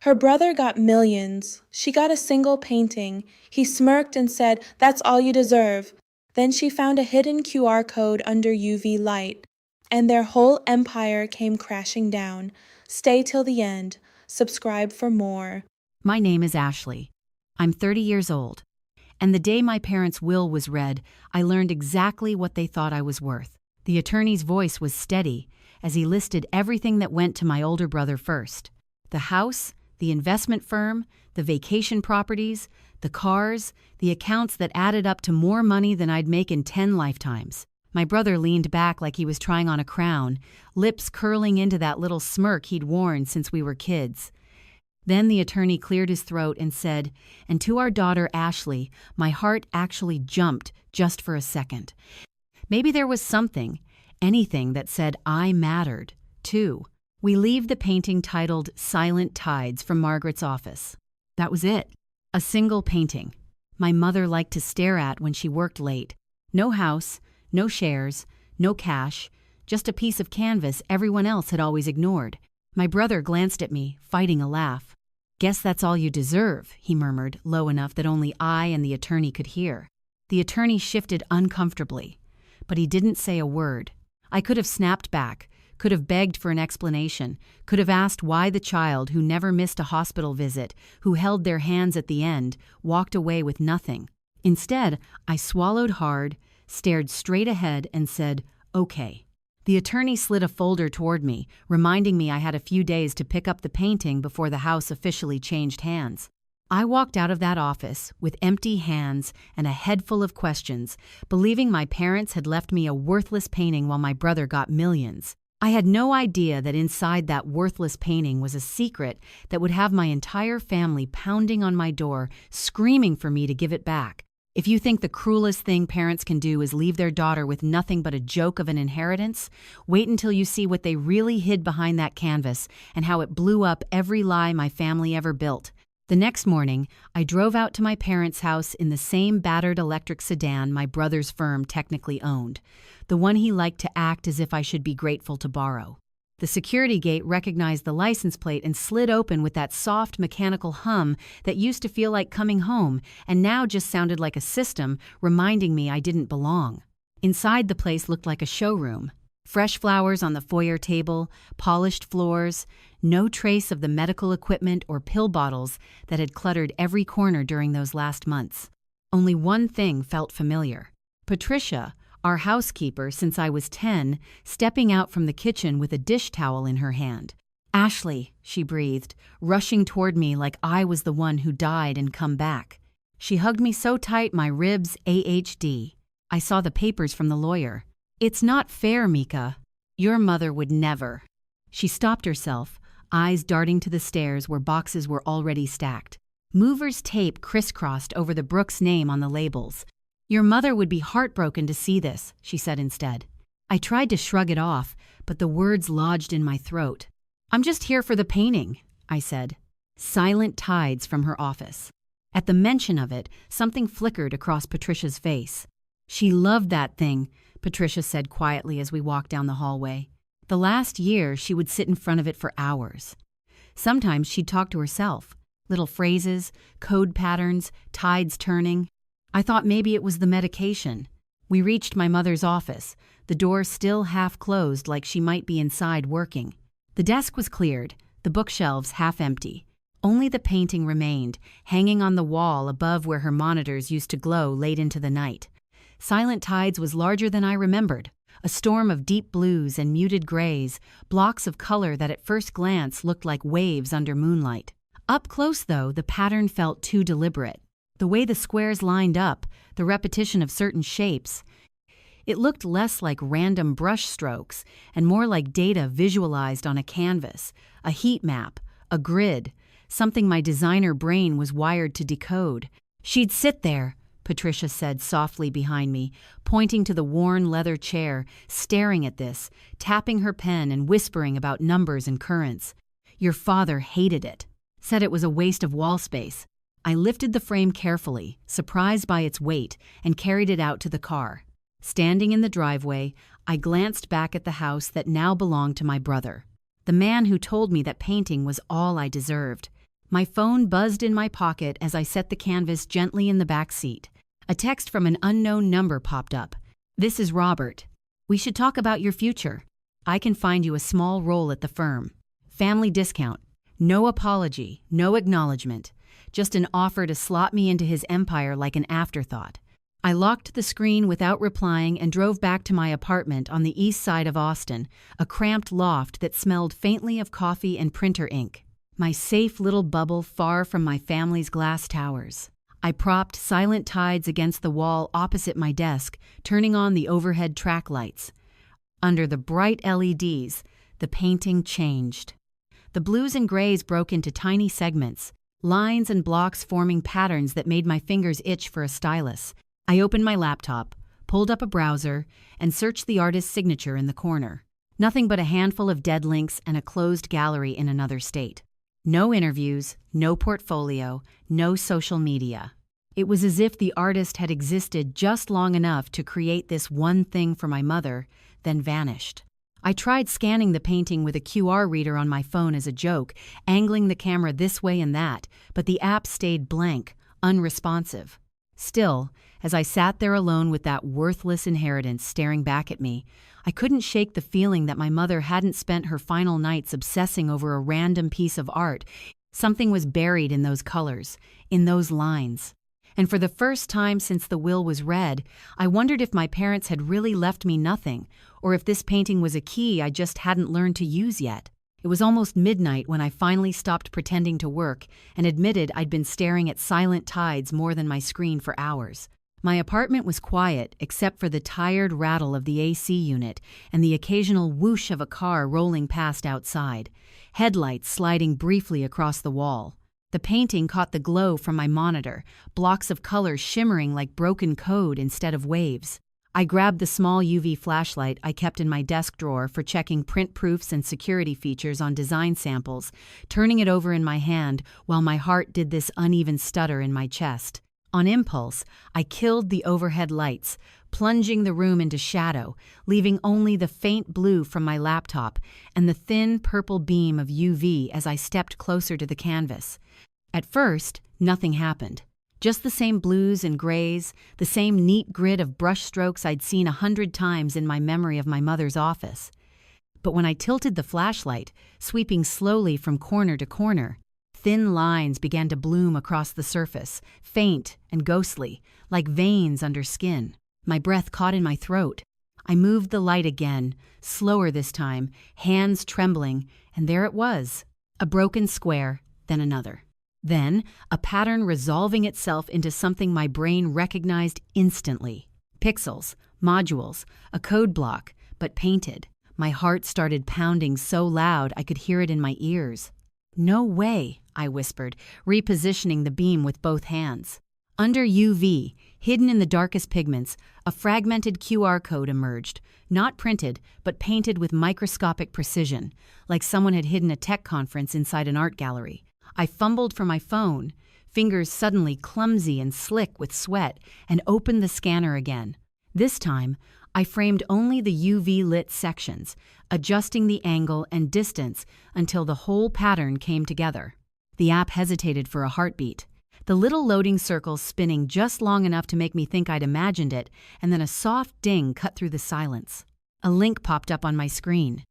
Her brother got millions. She got a single painting. He smirked and said, "That's all you deserve." Then she found a hidden QR code under UV light, and their whole empire came crashing down. Stay till the end. Subscribe for more. My name is Ashley. I'm 30 years old, and the day my parents' will was read, I learned exactly what they thought I was worth. The attorney's voice was steady as he listed everything that went to my older brother first. The house, the investment firm, the vacation properties, the cars, the accounts that added up to more money than I'd make in 10 lifetimes. My brother leaned back like he was trying on a crown, lips curling into that little smirk he'd worn since we were kids. Then the attorney cleared his throat and said, "And to our daughter Ashley, my heart actually jumped just for a second. Maybe there was something, anything that said I mattered, too." We leave the painting titled Silent Tides from Margaret's office. That was it. A single painting. My mother liked to stare at when she worked late. No house, no shares, no cash, just a piece of canvas everyone else had always ignored. My brother glanced at me, fighting a laugh. "Guess that's all you deserve," he murmured, low enough that only I and the attorney could hear. The attorney shifted uncomfortably, but he didn't say a word. I could have snapped back, could have begged for an explanation, could have asked why the child who never missed a hospital visit, who held their hands at the end, walked away with nothing. Instead, I swallowed hard, stared straight ahead, and said, "Okay." The attorney slid a folder toward me, reminding me I had a few days to pick up the painting before the house officially changed hands. I walked out of that office with empty hands and a head full of questions, believing my parents had left me a worthless painting while my brother got millions. I had no idea that inside that worthless painting was a secret that would have my entire family pounding on my door, screaming for me to give it back. If you think the cruelest thing parents can do is leave their daughter with nothing but a joke of an inheritance, wait until you see what they really hid behind that canvas and how it blew up every lie my family ever built. The next morning, I drove out to my parents' house in the same battered electric sedan my brother's firm technically owned, the one he liked to act as if I should be grateful to borrow. The security gate recognized the license plate and slid open with that soft mechanical hum that used to feel like coming home and now just sounded like a system reminding me I didn't belong. Inside, the place looked like a showroom. Fresh flowers on the foyer table, polished floors, no trace of the medical equipment or pill bottles that had cluttered every corner during those last months. Only one thing felt familiar. Patricia, our housekeeper since I was 10, stepping out from the kitchen with a dish towel in her hand. "Ashley," she breathed, rushing toward me like I was the one who died and come back. She hugged me so tight my ribs AHD. I saw the papers from the lawyer. "It's not fair, Mika. Your mother would never." She stopped herself, eyes darting to the stairs where boxes were already stacked. Mover's tape crisscrossed over the Brooks name on the labels. "Your mother would be heartbroken to see this," she said instead. I tried to shrug it off, but the words lodged in my throat. "I'm just here for the painting," I said. Silent Tides from her office. At the mention of it, something flickered across Patricia's face. "She loved that thing," Patricia said quietly as we walked down the hallway. The last year, she would sit in front of it for hours. Sometimes she'd talk to herself, little phrases, code patterns, tides turning. I thought maybe it was the medication. We reached my mother's office, the door still half closed like she might be inside working. The desk was cleared, the bookshelves half empty. Only the painting remained, hanging on the wall above where her monitors used to glow late into the night. Silent Tides was larger than I remembered, a storm of deep blues and muted grays, blocks of color that at first glance looked like waves under moonlight. Up close, though, the pattern felt too deliberate. The way the squares lined up, the repetition of certain shapes. It looked less like random brush strokes and more like data visualized on a canvas, a heat map, a grid, something my designer brain was wired to decode. "She'd sit there," Patricia said softly behind me, pointing to the worn leather chair, staring at this, tapping her pen and whispering about numbers and currents. "Your father hated it, said it was a waste of wall space." I lifted the frame carefully, surprised by its weight, and carried it out to the car. Standing in the driveway, I glanced back at the house that now belonged to my brother, the man who told me that painting was all I deserved. My phone buzzed in my pocket as I set the canvas gently in the back seat. A text from an unknown number popped up. "This is Robert. We should talk about your future. I can find you a small role at the firm. Family discount. No apology, no acknowledgement. Just an offer to slot me into his empire like an afterthought." I locked the screen without replying and drove back to my apartment on the east side of Austin, a cramped loft that smelled faintly of coffee and printer ink. My safe little bubble far from my family's glass towers. I propped Silent Tides against the wall opposite my desk, turning on the overhead track lights. Under the bright LEDs, the painting changed. The blues and grays broke into tiny segments, lines and blocks forming patterns that made my fingers itch for a stylus. I opened my laptop, pulled up a browser, and searched the artist's signature in the corner. Nothing but a handful of dead links and a closed gallery in another state. No interviews, no portfolio, no social media. It was as if the artist had existed just long enough to create this one thing for my mother, then vanished. I tried scanning the painting with a QR reader on my phone as a joke, angling the camera this way and that, but the app stayed blank, unresponsive. Still, as I sat there alone with that worthless inheritance staring back at me, I couldn't shake the feeling that my mother hadn't spent her final nights obsessing over a random piece of art. Something was buried in those colors, in those lines. And for the first time since the will was read, I wondered if my parents had really left me nothing, or if this painting was a key I just hadn't learned to use yet. It was almost midnight when I finally stopped pretending to work and admitted I'd been staring at Silent Tides more than my screen for hours. My apartment was quiet except for the tired rattle of the AC unit and the occasional whoosh of a car rolling past outside, headlights sliding briefly across the wall. The painting caught the glow from my monitor, blocks of color shimmering like broken code instead of waves. I grabbed the small UV flashlight I kept in my desk drawer for checking print proofs and security features on design samples, turning it over in my hand while my heart did this uneven stutter in my chest. On impulse, I killed the overhead lights, plunging the room into shadow, leaving only the faint blue from my laptop and the thin purple beam of UV as I stepped closer to the canvas. At first, nothing happened. Just the same blues and grays, the same neat grid of brushstrokes I'd seen 100 times in my memory of my mother's office. But when I tilted the flashlight, sweeping slowly from corner to corner, thin lines began to bloom across the surface, faint and ghostly, like veins under skin. My breath caught in my throat. I moved the light again, slower this time, hands trembling, and there it was, a broken square, then another. Then, a pattern resolving itself into something my brain recognized instantly. Pixels, modules, a code block, but painted. My heart started pounding so loud I could hear it in my ears. "No way," I whispered, repositioning the beam with both hands. Under UV, hidden in the darkest pigments, a fragmented QR code emerged, not printed, but painted with microscopic precision, like someone had hidden a tech conference inside an art gallery. I fumbled for my phone, fingers suddenly clumsy and slick with sweat, and opened the scanner again. This time, I framed only the UV-lit sections, adjusting the angle and distance until the whole pattern came together. The app hesitated for a heartbeat, the little loading circle spinning just long enough to make me think I'd imagined it, and then a soft ding cut through the silence. A link popped up on my screen.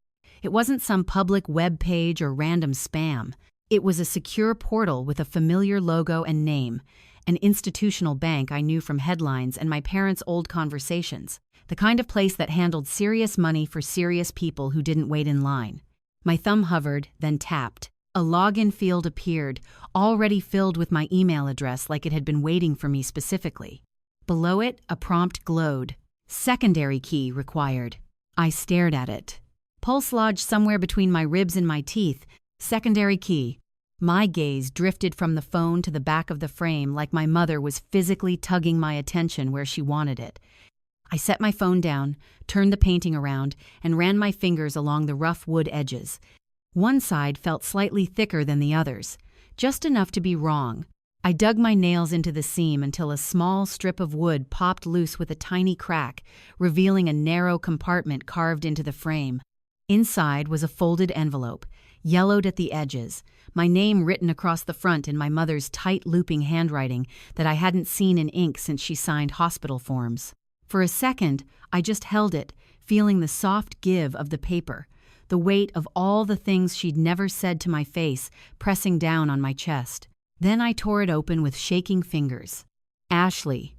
It wasn't some public web page or random spam. It was a secure portal with a familiar logo and name, an institutional bank I knew from headlines and my parents' old conversations, the kind of place that handled serious money for serious people who didn't wait in line. My thumb hovered, then tapped. A login field appeared, already filled with my email address like it had been waiting for me specifically. Below it, a prompt glowed. "Secondary key required." I stared at it. Pulse lodged somewhere between my ribs and my teeth. Secondary key. My gaze drifted from the phone to the back of the frame like my mother was physically tugging my attention where she wanted it. I set my phone down, turned the painting around, and ran my fingers along the rough wood edges. One side felt slightly thicker than the others, just enough to be wrong. I dug my nails into the seam until a small strip of wood popped loose with a tiny crack, revealing a narrow compartment carved into the frame. Inside was a folded envelope, yellowed at the edges, my name written across the front in my mother's tight looping handwriting that I hadn't seen in ink since she signed hospital forms. For a second, I just held it, feeling the soft give of the paper, the weight of all the things she'd never said to my face pressing down on my chest. Then I tore it open with shaking fingers. Ashley,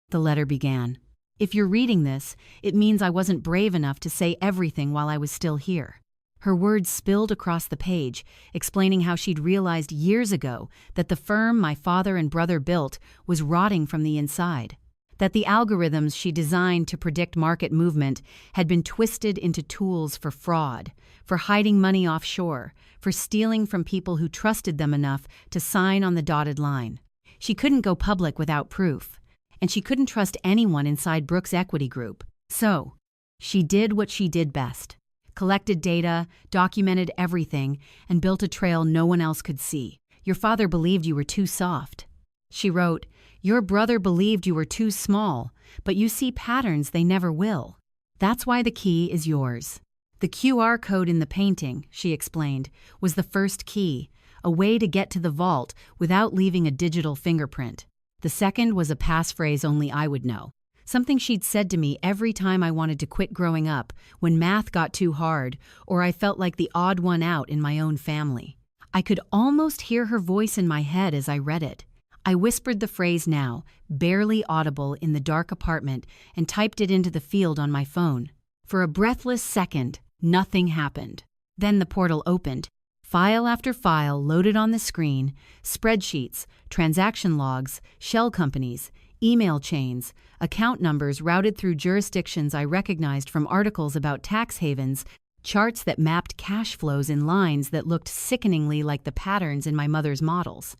the letter began. If you're reading this, it means I wasn't brave enough to say everything while I was still here. Her words spilled across the page, explaining how she'd realized years ago that the firm my father and brother built was rotting from the inside, that the algorithms she designed to predict market movement had been twisted into tools for fraud, for hiding money offshore, for stealing from people who trusted them enough to sign on the dotted line. She couldn't go public without proof, and she couldn't trust anyone inside Brooks Equity Group. So, she did what she did best. Collected data, documented everything, and built a trail no one else could see. Your father believed you were too soft. She wrote, your brother believed you were too small, but you see patterns they never will. That's why the key is yours. The QR code in the painting, she explained, was the first key, a way to get to the vault without leaving a digital fingerprint. The second was a passphrase only I would know. Something she'd said to me every time I wanted to quit growing up, when math got too hard, or I felt like the odd one out in my own family. I could almost hear her voice in my head as I read it. I whispered the phrase now, barely audible in the dark apartment, and typed it into the field on my phone. For a breathless second, nothing happened. Then the portal opened. File after file loaded on the screen, spreadsheets, transaction logs, shell companies, email chains, account numbers routed through jurisdictions I recognized from articles about tax havens, charts that mapped cash flows in lines that looked sickeningly like the patterns in my mother's models.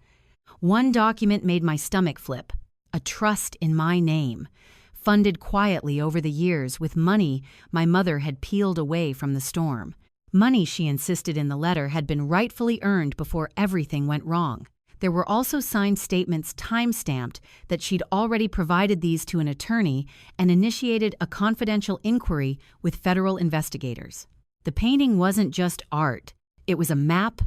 One document made my stomach flip, a trust in my name, funded quietly over the years with money my mother had peeled away from the storm. Money, she insisted in the letter, had been rightfully earned before everything went wrong. There were also signed statements time-stamped that she'd already provided these to an attorney and initiated a confidential inquiry with federal investigators. The painting wasn't just art. It was a map,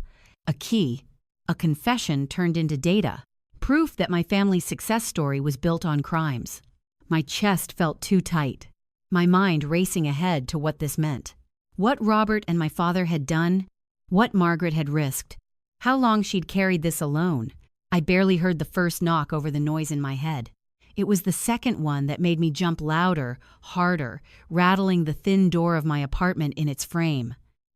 a key, a confession turned into data, proof that my family's success story was built on crimes. My chest felt too tight, my mind racing ahead to what this meant. What Robert and my father had done, what Margaret had risked, how long she'd carried this alone. I barely heard the first knock over the noise in my head. It was the second one that made me jump louder, harder, rattling the thin door of my apartment in its frame.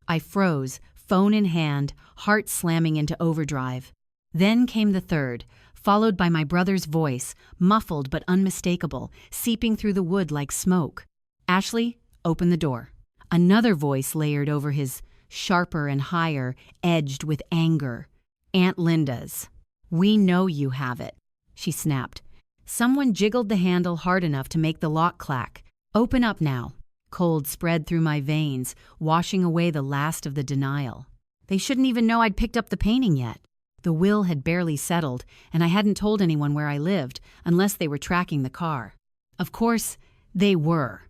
I froze, phone in hand, heart slamming into overdrive. Then came the third, followed by my brother's voice, muffled but unmistakable, seeping through the wood like smoke. Ashley, open the door. Another voice layered over his, sharper and higher, edged with anger. Aunt Linda's. We know you have it, she snapped. Someone jiggled the handle hard enough to make the lock clack. Open up now. Cold spread through my veins, washing away the last of the denial. They shouldn't even know I'd picked up the painting yet. The will had barely settled, and I hadn't told anyone where I lived, unless they were tracking the car. Of course, they were.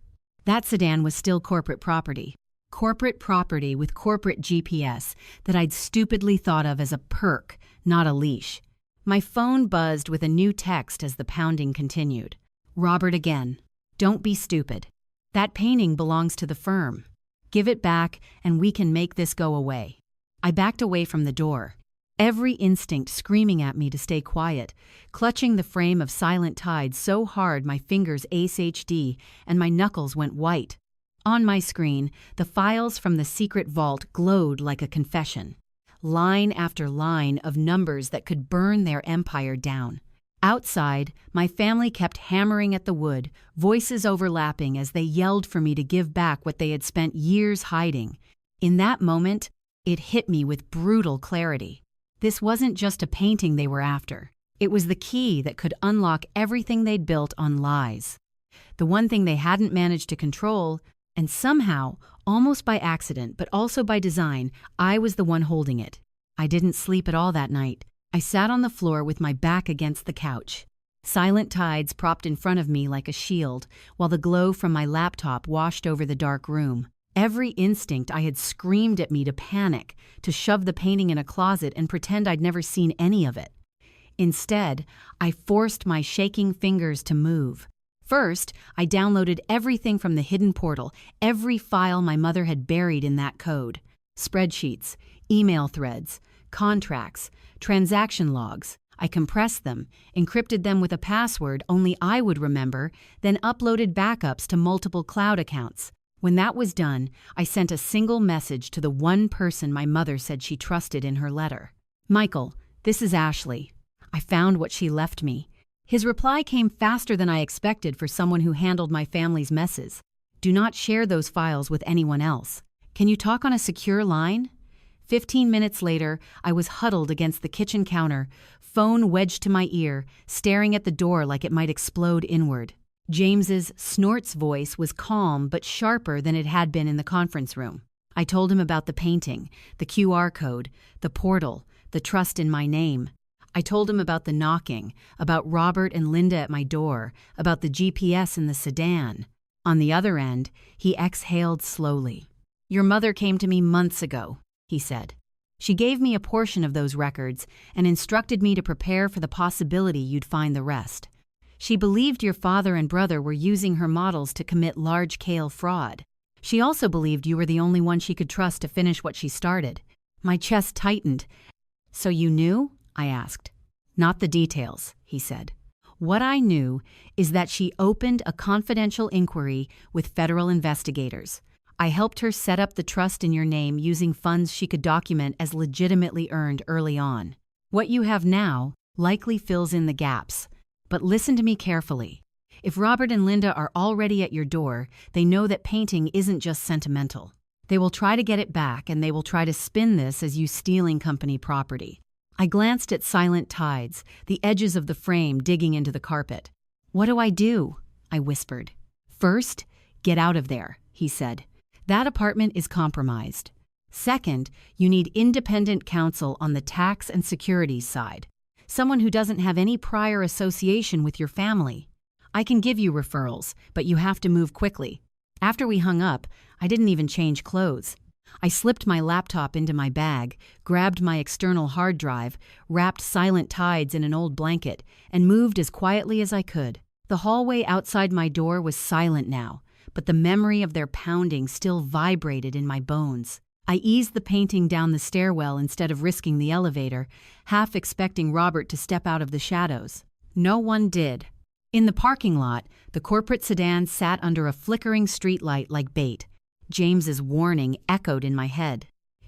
That sedan was still corporate property. Corporate property with corporate GPS that I'd stupidly thought of as a perk, not a leash. My phone buzzed with a new text as the pounding continued. Robert again. Don't be stupid. That painting belongs to the firm. Give it back and we can make this go away. I backed away from the door, every instinct screaming at me to stay quiet, clutching the frame of Silent Tide so hard my fingers ASHD and my knuckles went white. On my screen, the files from the secret vault glowed like a confession. Line after line of numbers that could burn their empire down. Outside, my family kept hammering at the wood, voices overlapping as they yelled for me to give back what they had spent years hiding. In that moment, it hit me with brutal clarity. This wasn't just a painting they were after. It was the key that could unlock everything they'd built on lies. The one thing they hadn't managed to control, and somehow, almost by accident but also by design, I was the one holding it. I didn't sleep at all that night. I sat on the floor with my back against the couch. Silent Tides propped in front of me like a shield, while the glow from my laptop washed over the dark room. Every instinct I had screamed at me to panic, to shove the painting in a closet and pretend I'd never seen any of it. Instead, I forced my shaking fingers to move. First, I downloaded everything from the hidden portal, every file my mother had buried in that code. Spreadsheets, email threads, contracts, transaction logs. I compressed them, encrypted them with a password only I would remember, then uploaded backups to multiple cloud accounts. When that was done, I sent a single message to the one person my mother said she trusted in her letter. "Michael, this is Ashley. I found what she left me." His reply came faster than I expected for someone who handled my family's messes. "Do not share those files with anyone else. Can you talk on a secure line?" 15 minutes later, I was huddled against the kitchen counter, phone wedged to my ear, staring at the door like it might explode inward. James's Snort's voice was calm but sharper than it had been in the conference room. I told him about the painting, the QR code, the portal, the trust in my name. I told him about the knocking, about Robert and Linda at my door, about the GPS in the sedan. On the other end, he exhaled slowly. "Your mother came to me months ago," he said. "She gave me a portion of those records and instructed me to prepare for the possibility you'd find the rest. She believed your father and brother were using her models to commit large-scale fraud. She also believed you were the only one she could trust to finish what she started." My chest tightened. "So you knew?" I asked. "Not the details," he said. "What I knew is that she opened a confidential inquiry with federal investigators. I helped her set up the trust in your name using funds she could document as legitimately earned early on. What you have now likely fills in the gaps. But listen to me carefully. If Robert and Linda are already at your door, they know that painting isn't just sentimental. They will try to get it back, and they will try to spin this as you stealing company property." I glanced at Silent Tides, the edges of the frame digging into the carpet. "What do I do?" I whispered. "First, get out of there," he said. "That apartment is compromised. Second, you need independent counsel on the tax and securities side. Someone who doesn't have any prior association with your family. I can give you referrals, but you have to move quickly." After we hung up, I didn't even change clothes. I slipped my laptop into my bag, grabbed my external hard drive, wrapped Silent Tides in an old blanket, and moved as quietly as I could. The hallway outside my door was silent now, but the memory of their pounding still vibrated in my bones. I eased the painting down the stairwell instead of risking the elevator, half expecting Robert to step out of the shadows. No one did. In the parking lot, the corporate sedan sat under a flickering streetlight like bait. James's warning echoed in my head.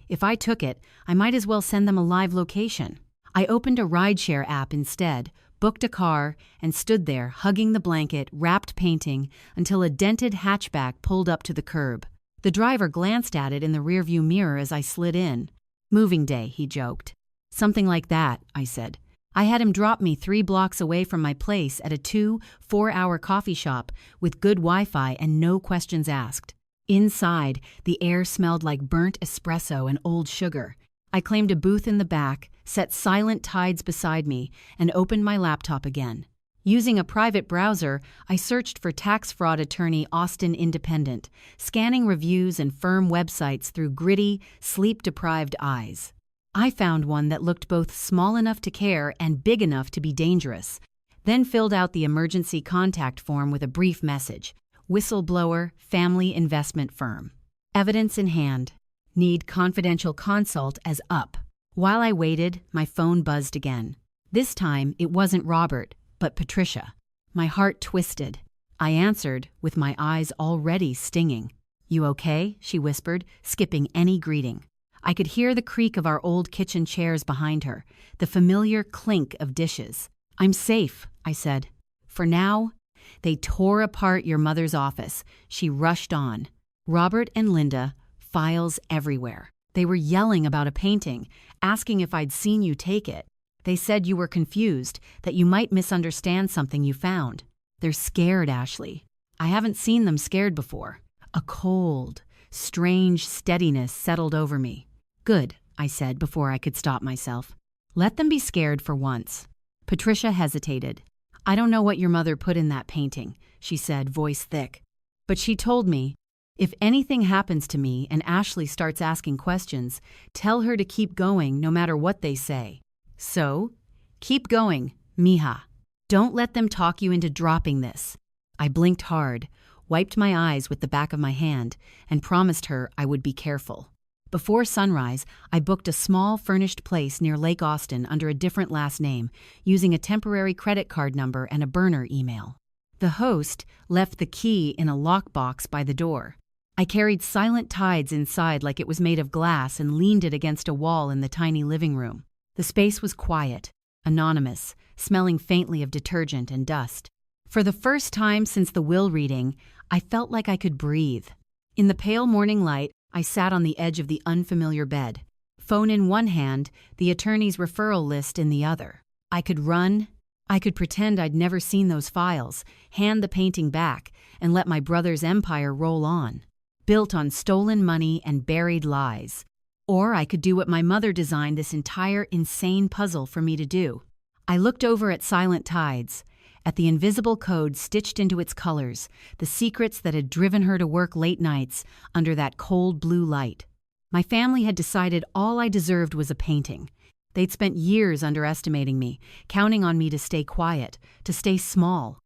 If I took it, I might as well send them a live location. I opened a rideshare app instead, booked a car, and stood there, hugging the blanket, wrapped painting, until a dented hatchback pulled up to the curb. The driver glanced at it in the rearview mirror as I slid in. "Moving day," he joked. "Something like that," I said. I had him drop me 3 blocks away from my place at a 2-4-hour coffee shop with good Wi-Fi and no questions asked. Inside, the air smelled like burnt espresso and old sugar. I claimed a booth in the back, set Silent Tides beside me, and opened my laptop again. Using a private browser, I searched for tax fraud attorney Austin Independent, scanning reviews and firm websites through gritty, sleep-deprived eyes. I found one that looked both small enough to care and big enough to be dangerous, then filled out the emergency contact form with a brief message. Whistleblower, family investment firm. Evidence in hand. Need confidential consult as up. While I waited, my phone buzzed again. This time, it wasn't Robert, but Patricia. My heart twisted. I answered, with my eyes already stinging. "You okay?" she whispered, skipping any greeting. I could hear the creak of our old kitchen chairs behind her, the familiar clink of dishes. "I'm safe," I said. "For now." They tore apart your mother's office. She rushed on. Robert and Linda, files everywhere. They were yelling about a painting, asking if I'd seen you take it. They said you were confused, that you might misunderstand something you found. They're scared, Ashley. I haven't seen them scared before. A cold, strange steadiness settled over me. "Good," I said before I could stop myself. "Let them be scared for once." Patricia hesitated. "I don't know what your mother put in that painting," she said, voice thick. "But she told me If anything happens to me and Ashley starts asking questions, tell her to keep going no matter what they say. So, keep going, mija. Don't let them talk you into dropping this. I blinked hard, wiped my eyes with the back of my hand, and promised her I would be careful. Before sunrise, I booked a small furnished place near Lake Austin under a different last name, using a temporary credit card number and a burner email. The host left the key in a lockbox by the door. I carried Silent Tides inside like it was made of glass and leaned it against a wall in the tiny living room. The space was quiet, anonymous, smelling faintly of detergent and dust. For the first time since the will reading, I felt like I could breathe. In the pale morning light, I sat on the edge of the unfamiliar bed, phone in one hand, the attorney's referral list in the other. I could run. I could pretend I'd never seen those files, hand the painting back, and let my brother's empire roll on, built on stolen money and buried lies. Or I could do what my mother designed this entire insane puzzle for me to do. I looked over at Silent Tides, at the invisible code stitched into its colors, the secrets that had driven her to work late nights under that cold blue light. My family had decided all I deserved was a painting. They'd spent years underestimating me, counting on me to stay quiet, to stay small.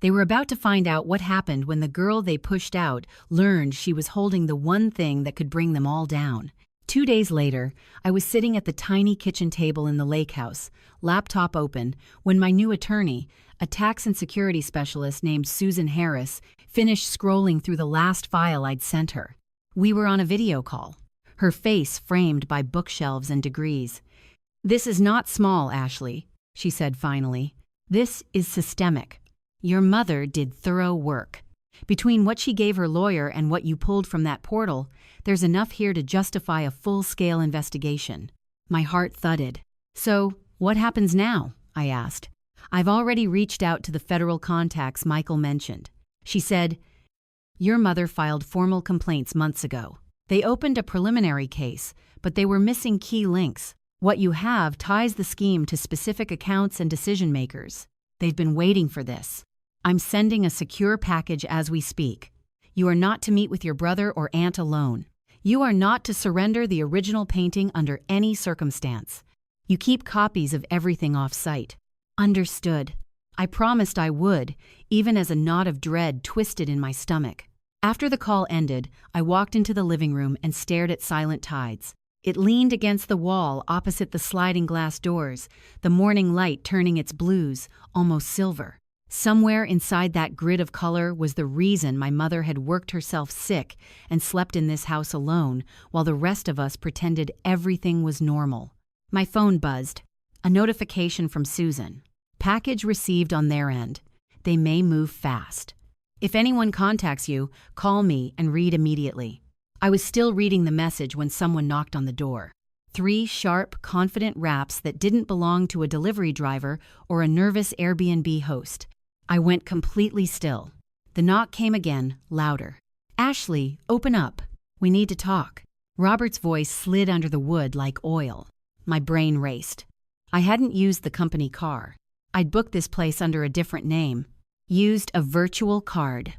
They were about to find out what happened when the girl they pushed out learned she was holding the one thing that could bring them all down. 2 days later, I was sitting at the tiny kitchen table in the lake house, laptop open, when my new attorney, a tax and security specialist named Susan Harris, finished scrolling through the last file I'd sent her. We were on a video call, her face framed by bookshelves and degrees. "This is not small, Ashley," she said finally. "This is systemic. Your mother did thorough work. Between what she gave her lawyer and what you pulled from that portal, there's enough here to justify a full-scale investigation." My heart thudded. "So, what happens now?" I asked. "I've already reached out to the federal contacts Michael mentioned." She said, "Your mother filed formal complaints months ago. They opened a preliminary case, but they were missing key links. What you have ties the scheme to specific accounts and decision-makers. They've been waiting for this. I'm sending a secure package as we speak. You are not to meet with your brother or aunt alone. You are not to surrender the original painting under any circumstance. You keep copies of everything off-site." "Understood." I promised I would, even as a knot of dread twisted in my stomach. After the call ended, I walked into the living room and stared at Silent Tides. It leaned against the wall opposite the sliding glass doors, the morning light turning its blues, almost silver. Somewhere inside that grid of color was the reason my mother had worked herself sick and slept in this house alone while the rest of us pretended everything was normal. My phone buzzed. A notification from Susan. "Package received on their end. They may move fast. If anyone contacts you, call me and read immediately." I was still reading the message when someone knocked on the door. 3 sharp, confident raps that didn't belong to a delivery driver or a nervous Airbnb host. I went completely still. The knock came again, louder. "Ashley, open up. We need to talk." Robert's voice slid under the wood like oil. My brain raced. I hadn't used the company car. I'd booked this place under a different name. Used a virtual card.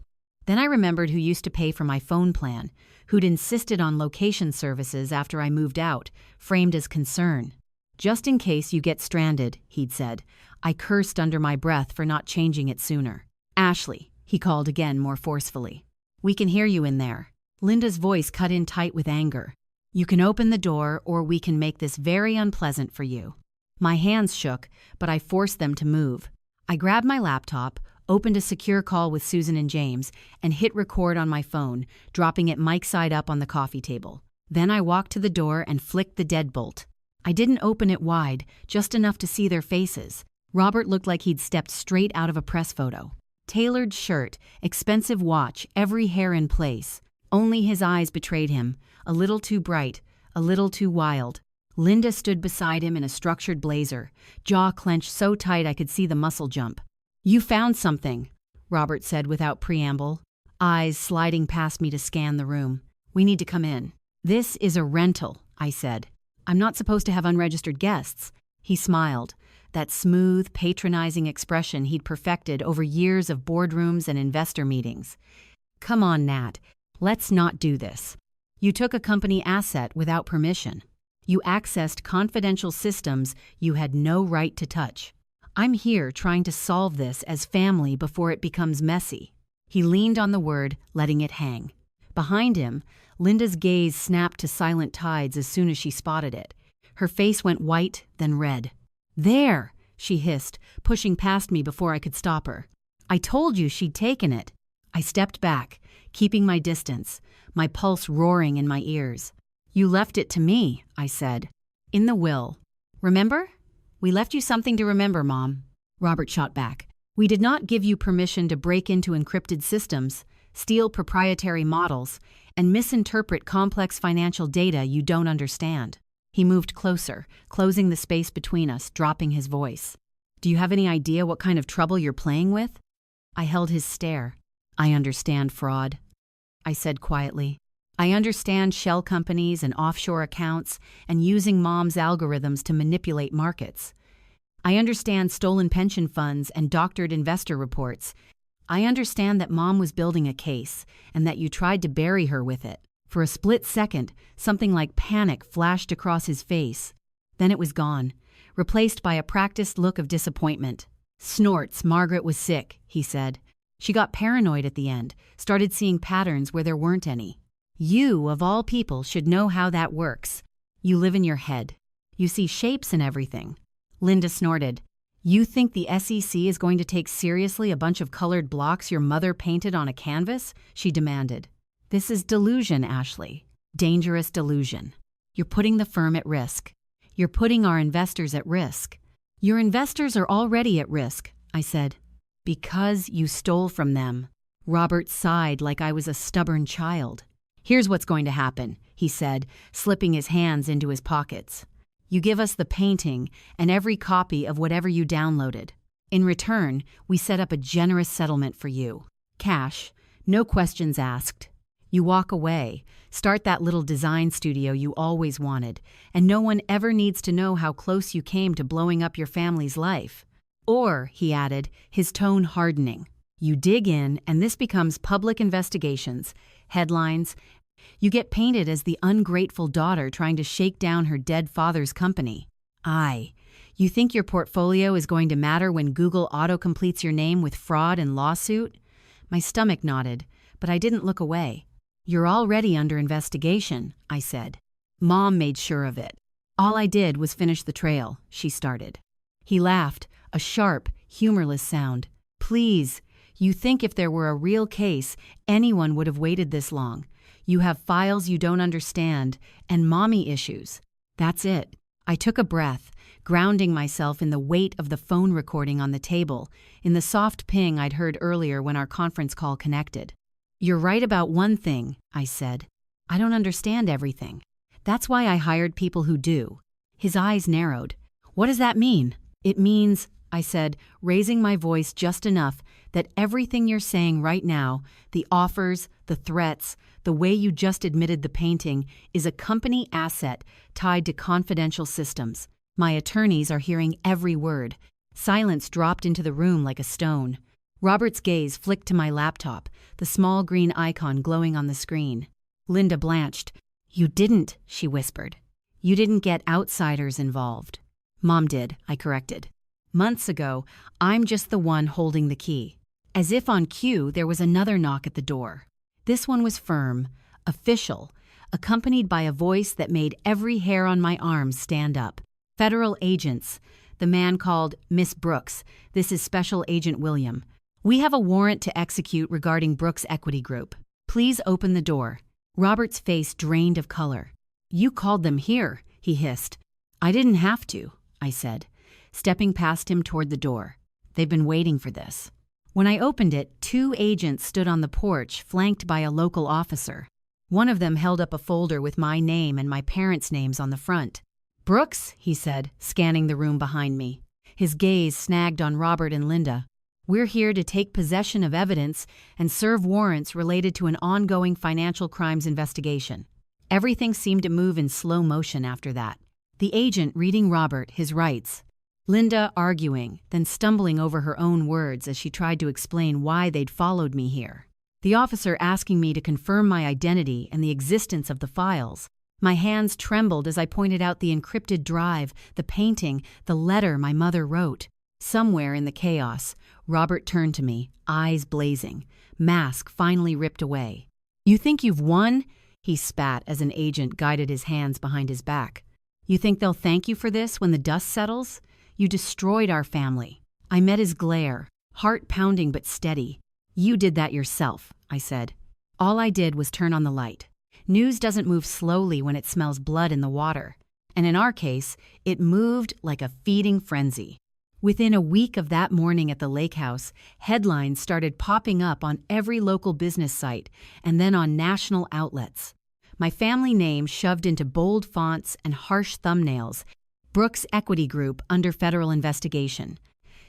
Then I remembered who used to pay for my phone plan, who'd insisted on location services after I moved out, framed as concern. "Just in case you get stranded," he'd said. I cursed under my breath for not changing it sooner. "Ashley," he called again more forcefully. "We can hear you in there." Linda's voice cut in tight with anger. "You can open the door or we can make this very unpleasant for you." My hands shook, but I forced them to move. I grabbed my laptop, opened a secure call with Susan and James, and hit record on my phone, dropping it mic side up on the coffee table. Then I walked to the door and flicked the deadbolt. I didn't open it wide, just enough to see their faces. Robert looked like he'd stepped straight out of a press photo. Tailored shirt, expensive watch, every hair in place. Only his eyes betrayed him, a little too bright, a little too wild. Linda stood beside him in a structured blazer, jaw clenched so tight I could see the muscle jump. "You found something," Robert said without preamble, eyes sliding past me to scan the room. "We need to come in." "This is a rental," I said. "I'm not supposed to have unregistered guests." He smiled, that smooth, patronizing expression he'd perfected over years of boardrooms and investor meetings. "Come on, Nat. Let's not do this. You took a company asset without permission. You accessed confidential systems you had no right to touch. I'm here trying to solve this as family before it becomes messy." He leaned on the word, letting it hang. Behind him, Linda's gaze snapped to silent tides as soon as she spotted it. Her face went white, then red. "There!" she hissed, pushing past me before I could stop her. "I told you she'd taken it." I stepped back, keeping my distance, my pulse roaring in my ears. "You left it to me," I said. "In the will. Remember? We left you something to remember, Mom." Robert shot back. "We did not give you permission to break into encrypted systems, steal proprietary models, and misinterpret complex financial data you don't understand." He moved closer, closing the space between us, dropping his voice. "Do you have any idea what kind of trouble you're playing with?" I held his stare. "I understand fraud," I said quietly. "I understand shell companies and offshore accounts and using Mom's algorithms to manipulate markets. I understand stolen pension funds and doctored investor reports. I understand that Mom was building a case and that you tried to bury her with it." For a split second, something like panic flashed across his face. Then it was gone, replaced by a practiced look of disappointment. "Snorts, Margaret was sick," he said. "She got paranoid at the end, started seeing patterns where there weren't any. You, of all people, should know how that works. You live in your head. You see shapes in everything." Linda snorted. "You think the SEC is going to take seriously a bunch of colored blocks your mother painted on a canvas?" she demanded. "This is delusion, Ashley. Dangerous delusion. You're putting the firm at risk. You're putting our investors at risk." "Your investors are already at risk," I said. "Because you stole from them." Robert sighed like I was a stubborn child. "Here's what's going to happen," he said, slipping his hands into his pockets. "You give us the painting and every copy of whatever you downloaded. In return, we set up a generous settlement for you. Cash, no questions asked. You walk away, start that little design studio you always wanted, and no one ever needs to know how close you came to blowing up your family's life. Or," he added, his tone hardening, "you dig in and this becomes public investigations, headlines. You get painted as the ungrateful daughter trying to shake down her dead father's company. Aye, you think your portfolio is going to matter when Google auto-completes your name with fraud and lawsuit?" My stomach nodded, but I didn't look away. "You're already under investigation," I said. "Mom made sure of it. All I did was finish the trail," she started. He laughed, a sharp, humorless sound. "Please, you think if there were a real case, anyone would have waited this long. You have files you don't understand, and mommy issues. That's it." I took a breath, grounding myself in the weight of the phone recording on the table, in the soft ping I'd heard earlier when our conference call connected. "You're right about one thing," I said. "I don't understand everything. That's why I hired people who do." His eyes narrowed. "What does that mean?" "It means," I said, raising my voice just enough, "that everything you're saying right now, the offers, the threats, the way you just admitted the painting, is a company asset tied to confidential systems. My attorneys are hearing every word." Silence dropped into the room like a stone. Robert's gaze flicked to my laptop, the small green icon glowing on the screen. Linda blanched. "You didn't," she whispered. "You didn't get outsiders involved." "Mom did," I corrected. "Months ago, I'm just the one holding the key." As if on cue, there was another knock at the door. This one was firm, official, accompanied by a voice that made every hair on my arms stand up. "Federal agents." The man called Miss Brooks. "This is Special Agent William. We have a warrant to execute regarding Brooks Equity Group. Please open the door." Robert's face drained of color. "You called them here," he hissed. "I didn't have to," I said, stepping past him toward the door. "They've been waiting for this." When I opened it, 2 agents stood on the porch, flanked by a local officer. One of them held up a folder with my name and my parents' names on the front. "Brooks," he said, scanning the room behind me. His gaze snagged on Robert and Linda. "We're here to take possession of evidence and serve warrants related to an ongoing financial crimes investigation." Everything seemed to move in slow motion after that. The agent reading Robert his rights. Linda arguing, then stumbling over her own words as she tried to explain why they'd followed me here. the officer asking me to confirm my identity and the existence of the files. My hands trembled as I pointed out the encrypted drive, the painting, the letter my mother wrote. Somewhere in the chaos, Robert turned to me, eyes blazing, mask finally ripped away. "You think you've won?" he spat as an agent guided his hands behind his back. "You think they'll thank you for this when the dust settles? You destroyed our family." I met his glare, heart pounding but steady. "You did that yourself," I said. "All I did was turn on the light. News doesn't move slowly when it smells blood in the water. And in our case, it moved like a feeding frenzy." Within a week of that morning at the lake house, headlines started popping up on every local business site and then on national outlets. My family name shoved into bold fonts and harsh thumbnails. Brooks Equity Group under federal investigation.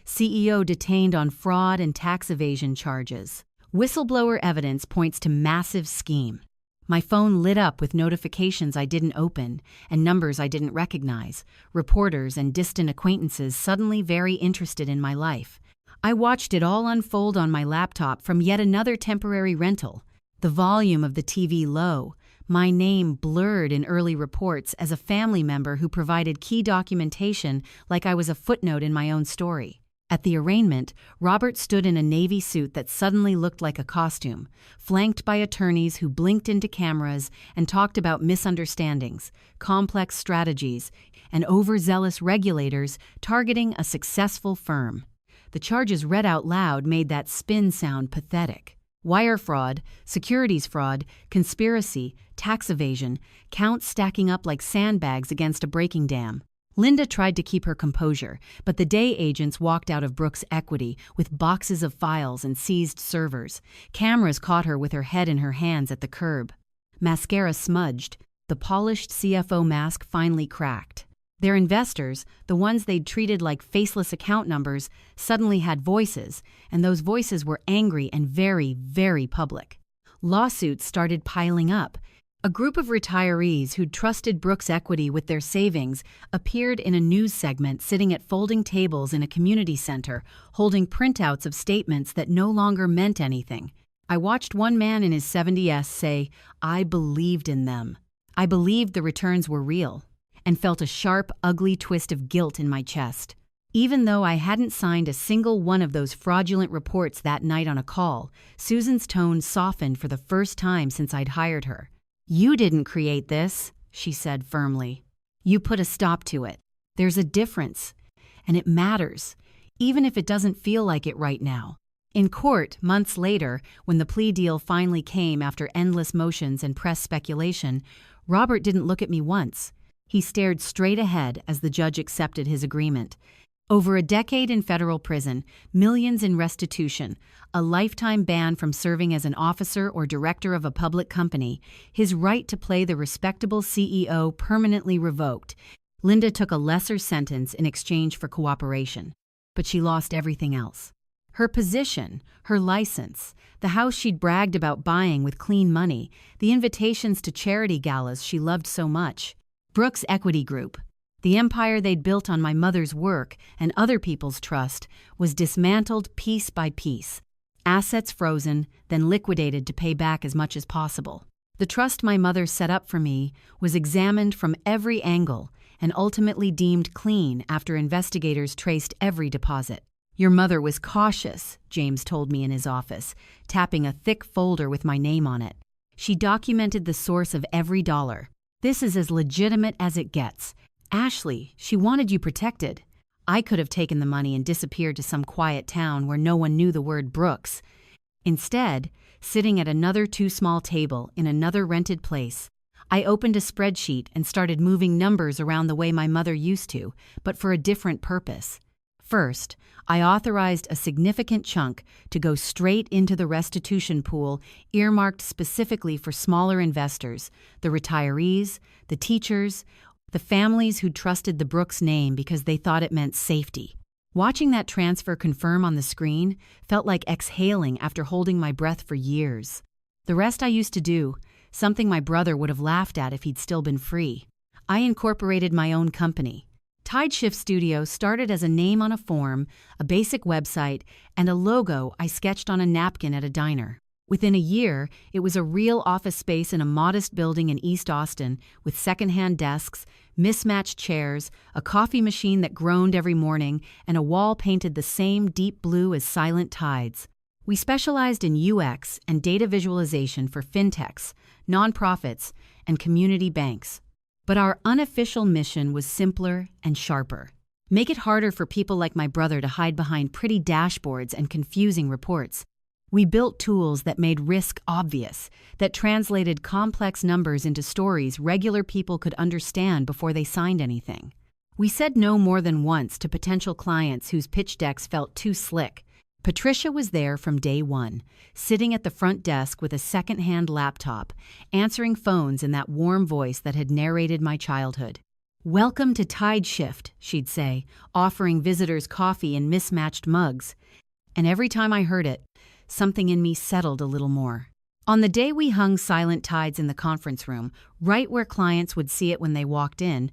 CEO detained on fraud and tax evasion charges. Whistleblower evidence points to massive scheme. My phone lit up with notifications I didn't open and numbers I didn't recognize, reporters and distant acquaintances suddenly very interested in my life. I watched it all unfold on my laptop from yet another temporary rental. The volume of the TV low, my name blurred in early reports as a family member who provided key documentation like I was a footnote in my own story. At the arraignment, Robert stood in a navy suit that suddenly looked like a costume, flanked by attorneys who blinked into cameras and talked about misunderstandings, complex strategies, and overzealous regulators targeting a successful firm. The charges read out loud made that spin sound pathetic. Wire fraud, securities fraud, conspiracy, tax evasion, counts stacking up like sandbags against a breaking dam. Linda tried to keep her composure, but the day agents walked out of Brooks Equity with boxes of files and seized servers. Cameras caught her with her head in her hands at the curb. Mascara smudged. The polished CFO mask finally cracked. Their investors, the ones they'd treated like faceless account numbers, suddenly had voices, and those voices were angry and very, very public. Lawsuits started piling up. A group of retirees who'd trusted Brooks Equity with their savings appeared in a news segment sitting at folding tables in a community center, holding printouts of statements that no longer meant anything. I watched one man in his 70s say, "I believed in them. I believed the returns were real," and felt a sharp, ugly twist of guilt in my chest. Even though I hadn't signed a single one of those fraudulent reports that night on a call, Susan's tone softened for the first time since I'd hired her. "You didn't create this," she said firmly. "You put a stop to it. There's a difference, and it matters, even if it doesn't feel like it right now." In court, months later, when the plea deal finally came after endless motions and press speculation, Robert didn't look at me once. He stared straight ahead as the judge accepted his agreement. Over a decade in federal prison, millions in restitution, a lifetime ban from serving as an officer or director of a public company, his right to play the respectable CEO permanently revoked. Linda took a lesser sentence in exchange for cooperation, but she lost everything else. Her position, her license, the house she'd bragged about buying with clean money, the invitations to charity galas she loved so much. Brooks Equity Group, the empire they'd built on my mother's work and other people's trust, was dismantled piece by piece. Assets frozen, then liquidated to pay back as much as possible. The trust my mother set up for me was examined from every angle and ultimately deemed clean after investigators traced every deposit. "Your mother was cautious," James told me in his office, tapping a thick folder with my name on it. "She documented the source of every dollar. This is as legitimate as it gets. Ashley, she wanted you protected. I could have taken the money and disappeared to some quiet town where no one knew the word Brooks. Instead, sitting at another too-small table in another rented place, I opened a spreadsheet and started moving numbers around the way my mother used to, but for a different purpose. First, I authorized a significant chunk to go straight into the restitution pool earmarked specifically for smaller investors, the retirees, the teachers, the families who trusted the Brooks name because they thought it meant safety. Watching that transfer confirm on the screen felt like exhaling after holding my breath for years. The rest I used to do, something my brother would have laughed at if he'd still been free. I incorporated my own company. Tideshift Studio started as a name on a form, a basic website, and a logo I sketched on a napkin at a diner. Within a year, it was a real office space in a modest building in East Austin with secondhand desks, mismatched chairs, a coffee machine that groaned every morning, and a wall painted the same deep blue as Silent Tides. We specialized in UX and data visualization for fintechs, nonprofits, and community banks. But our unofficial mission was simpler and sharper. Make it harder for people like my brother to hide behind pretty dashboards and confusing reports. We built tools that made risk obvious, that translated complex numbers into stories regular people could understand before they signed anything. We said no more than once to potential clients whose pitch decks felt too slick. Patricia was there from day one, sitting at the front desk with a second-hand laptop, answering phones in that warm voice that had narrated my childhood. "Welcome to Tide Shift," she'd say, offering visitors coffee in mismatched mugs. And every time I heard it, something in me settled a little more. On the day we hung Silent Tides in the conference room, right where clients would see it when they walked in,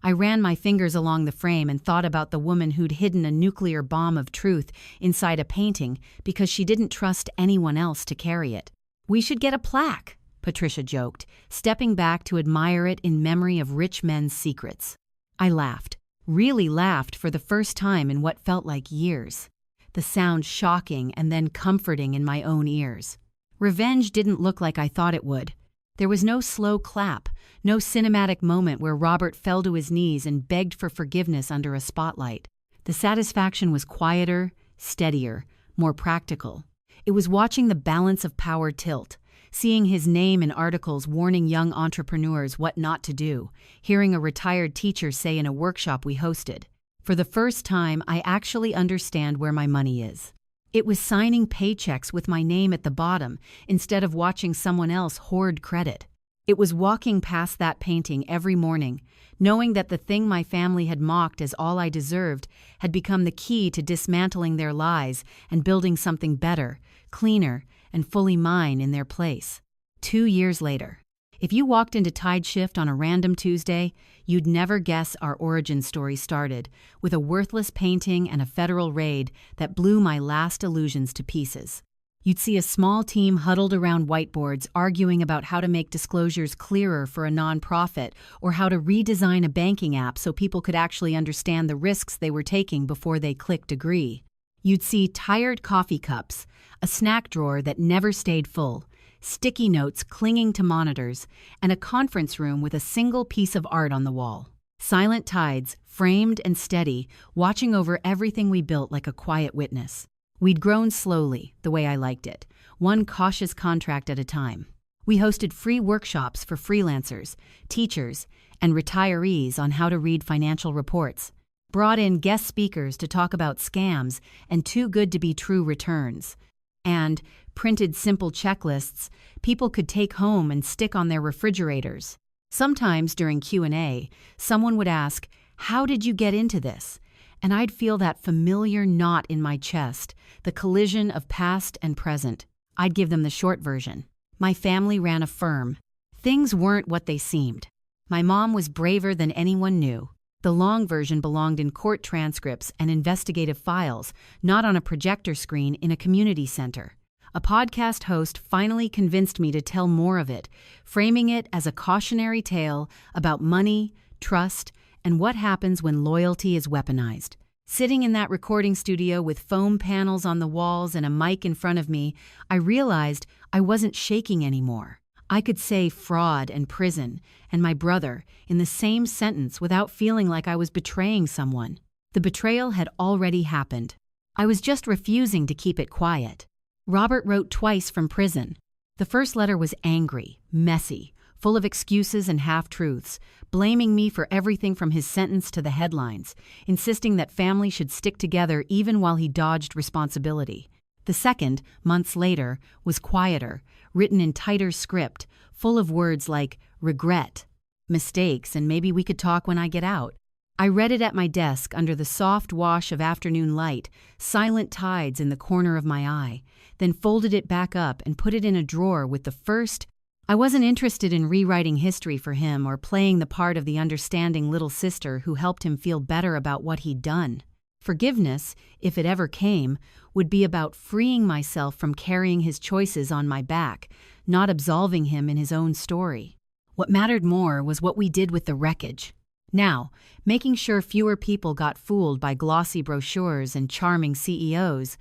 I ran my fingers along the frame and thought about the woman who'd hidden a nuclear bomb of truth inside a painting because she didn't trust anyone else to carry it. "We should get a plaque," Patricia joked, stepping back to admire it in memory of rich men's secrets. I laughed, really laughed for the first time in what felt like years. The sound shocking and then comforting in my own ears. Revenge didn't look like I thought it would. There was no slow clap, no cinematic moment where Robert fell to his knees and begged for forgiveness under a spotlight. The satisfaction was quieter, steadier, more practical. It was watching the balance of power tilt, seeing his name in articles warning young entrepreneurs what not to do, hearing a retired teacher say in a workshop we hosted, "For the first time, I actually understand where my money is." It was signing paychecks with my name at the bottom instead of watching someone else hoard credit. It was walking past that painting every morning, knowing that the thing my family had mocked as all I deserved had become the key to dismantling their lies and building something better, cleaner, and fully mine in their place. 2 years later. If you walked into Tide Shift on a random Tuesday, you'd never guess our origin story started with a worthless painting and a federal raid that blew my last illusions to pieces. You'd see a small team huddled around whiteboards arguing about how to make disclosures clearer for a nonprofit or how to redesign a banking app so people could actually understand the risks they were taking before they clicked agree. You'd see tired coffee cups, a snack drawer that never stayed full, sticky notes clinging to monitors, and a conference room with a single piece of art on the wall. Silent Tides, framed and steady, watching over everything we built like a quiet witness. We'd grown slowly, the way I liked it, one cautious contract at a time. We hosted free workshops for freelancers, teachers, and retirees on how to read financial reports, brought in guest speakers to talk about scams and too good to be true returns, and printed simple checklists people could take home and stick on their refrigerators. Sometimes during Q&A, someone would ask, "How did you get into this?" And I'd feel that familiar knot in my chest, the collision of past and present. I'd give them the short version. My family ran a firm. Things weren't what they seemed. My mom was braver than anyone knew. The long version belonged in court transcripts and investigative files, not on a projector screen in a community center. A podcast host finally convinced me to tell more of it, framing it as a cautionary tale about money, trust, and what happens when loyalty is weaponized. Sitting in that recording studio with foam panels on the walls and a mic in front of me, I realized I wasn't shaking anymore. I could say fraud and prison and my brother in the same sentence without feeling like I was betraying someone. The betrayal had already happened. I was just refusing to keep it quiet. Robert wrote twice from prison. The first letter was angry, messy, full of excuses and half-truths, blaming me for everything from his sentence to the headlines, insisting that family should stick together even while he dodged responsibility. The second, months later, was quieter, written in tighter script, full of words like regret, mistakes, and maybe we could talk when I get out. I read it at my desk under the soft wash of afternoon light, Silent Tides in the corner of my eye, then folded it back up and put it in a drawer with the first. I wasn't interested in rewriting history for him or playing the part of the understanding little sister who helped him feel better about what he'd done. Forgiveness, if it ever came, would be about freeing myself from carrying his choices on my back, not absolving him in his own story. What mattered more was what we did with the wreckage. Now, making sure fewer people got fooled by glossy brochures and charming CEOs,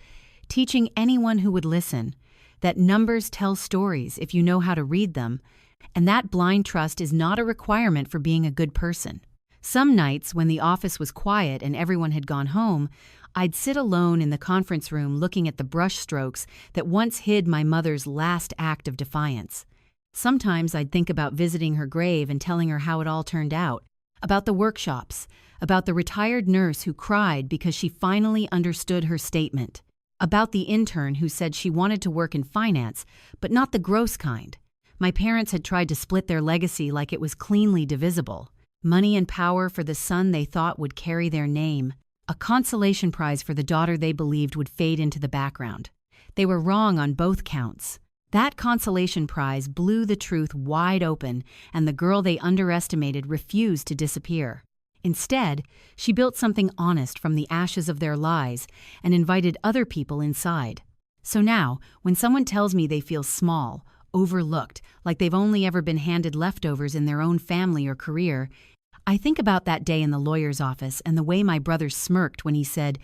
teaching anyone who would listen that numbers tell stories if you know how to read them, and that blind trust is not a requirement for being a good person. Some nights, when the office was quiet and everyone had gone home, I'd sit alone in the conference room looking at the brushstrokes that once hid my mother's last act of defiance. Sometimes I'd think about visiting her grave and telling her how it all turned out, about the workshops, about the retired nurse who cried because she finally understood her statement, about the intern who said she wanted to work in finance, but not the gross kind. My parents had tried to split their legacy like it was cleanly divisible. Money and power for the son they thought would carry their name, a consolation prize for the daughter they believed would fade into the background. They were wrong on both counts. That consolation prize blew the truth wide open, and the girl they underestimated refused to disappear. Instead, she built something honest from the ashes of their lies and invited other people inside. So now, when someone tells me they feel small, overlooked, like they've only ever been handed leftovers in their own family or career, I think about that day in the lawyer's office and the way my brother smirked when he said,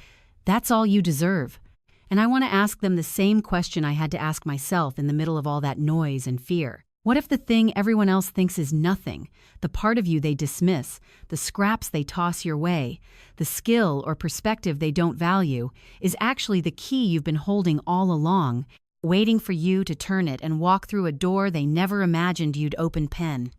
"That's all you deserve." And I want to ask them the same question I had to ask myself in the middle of all that noise and fear. What if the thing everyone else thinks is nothing, the part of you they dismiss, the scraps they toss your way, the skill or perspective they don't value, is actually the key you've been holding all along, waiting for you to turn it and walk through a door they never imagined you'd open pen?